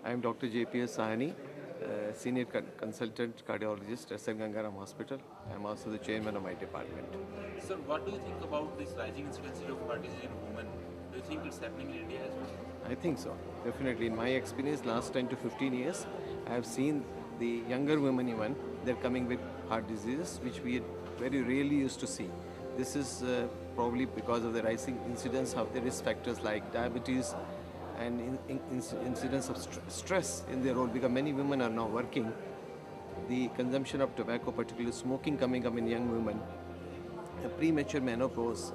I'm Dr. JPS Sahani, Senior Consultant Cardiologist at St. Gangaram Hospital. I'm also the chairman of my department. Sir, what do you think about this rising incidence of heart disease in women? Do you think it's happening in India as well? I think so, definitely. In my experience, last 10 to 15 years, I have seen the younger women even, they're coming with heart diseases, which we very rarely used to see. This is probably because of the rising incidence of the risk factors like diabetes and incidence of stress in their role, because many women are now working. The consumption of tobacco, particularly smoking, coming up in young women, premature menopause,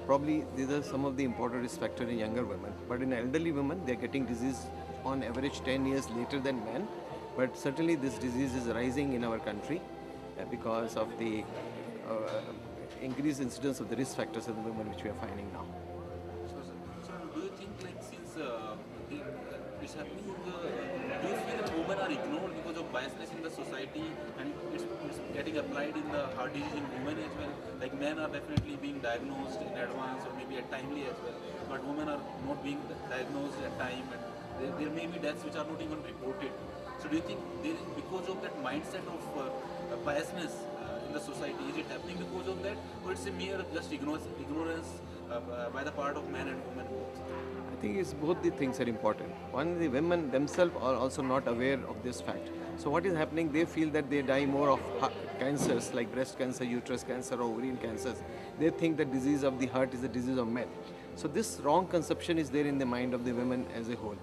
probably these are some of the important risk factors in younger women. But in elderly women, they're getting disease on average 10 years later than men. But certainly this disease is rising in our country because of the increased incidence of the risk factors in the women, which we are finding now. So do you think like since it's happening, do you feel that women are ignored because of biasness in the society and it's getting applied in the heart disease in women as well? Like men are definitely being diagnosed in advance or maybe at timely as well, but women are not being diagnosed at time and there may be deaths which are not even reported. So do you think there is, because of that mindset of biasness in the society, is it happening because of that, or it's a mere just ignorance by the part of men and women both? I think it's both the things are important. One, the women themselves are also not aware of this fact. So what is happening, they feel that they die more of cancers like breast cancer, uterus cancer or ovarian cancers. They think the disease of the heart is a disease of men. So this wrong conception is there in the mind of the women as a whole.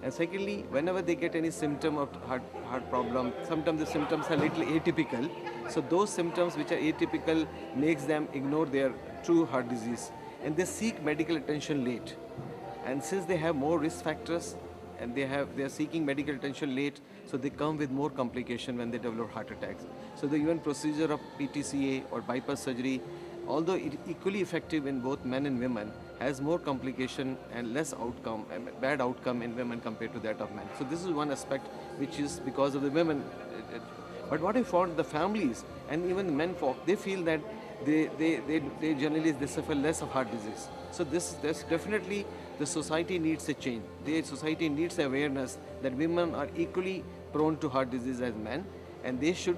And secondly, whenever they get any symptom of heart problem, sometimes the symptoms are little atypical. So those symptoms which are atypical makes them ignore their true heart disease and they seek medical attention late. And since they have more risk factors and they are seeking medical attention late, so they come with more complication when they develop heart attacks. So the even procedure of PTCA or bypass surgery, although it equally effective in both men and women, has more complication and less outcome, bad outcome in women compared to that of men. So this is one aspect which is because of the women. But what I found, the families and even the men folk, they feel that they generally they suffer less of heart disease. So this definitely the society needs a change. The society needs awareness that women are equally prone to heart disease as men, and they should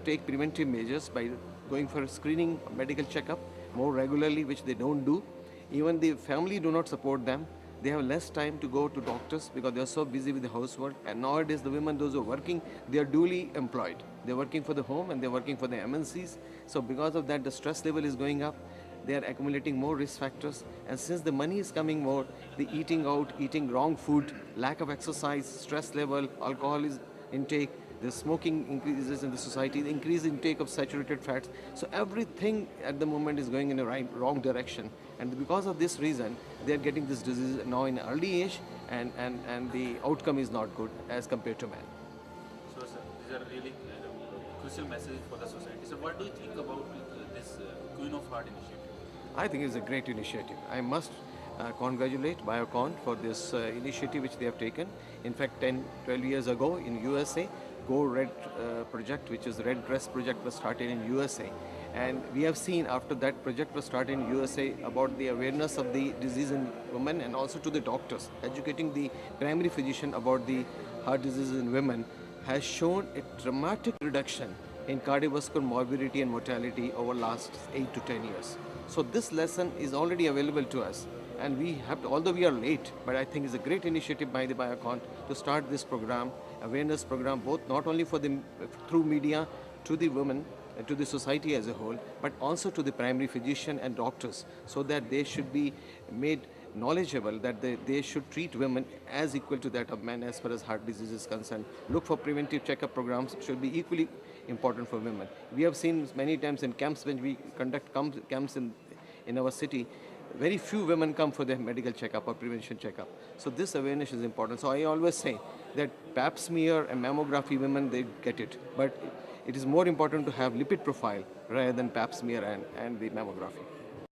take preventive measures by going for a screening medical checkup more regularly, which they don't do. Even the family do not support them. They have less time to go to doctors because they are so busy with the housework. And nowadays the women, those who are working, they are duly employed. They are working for the home and they are working for the MNCs. So because of that, the stress level is going up. They are accumulating more risk factors. And since the money is coming more, the eating out, eating wrong food, lack of exercise, stress level, alcohol is intake, the smoking increases in the society, the increased intake of saturated fats. So everything at the moment is going in a wrong direction. And because of this reason, they are getting this disease now in early age, and the outcome is not good as compared to men. So sir, these are really crucial messages for the society. So what do you think about this Queen of Heart initiative? I think it's a great initiative. I must congratulate Biocon for this initiative which they have taken. In fact, 10, 12 years ago in USA, Go Red project, which is Red Dress project, was started in USA. And we have seen after that project was started in USA about the awareness of the disease in women and also to the doctors. Educating the primary physician about the heart diseases in women has shown a dramatic reduction in cardiovascular morbidity and mortality over last 8 to 10 years. So this lesson is already available to us. And we have to, although we are late, but I think it's a great initiative by the Biocon to start this program, awareness program, both not only for the through media to the women, to the society as a whole, but also to the primary physician and doctors, so that they should be made knowledgeable that they should treat women as equal to that of men as far as heart disease is concerned. Look for preventive checkup programs should be equally important for women. We have seen many times in camps when we conduct camps in our city, very few women come for their medical checkup or prevention checkup. So this awareness is important. So I always say that pap smear and mammography, women, they get it. But it is more important to have lipid profile rather than pap smear and the mammography.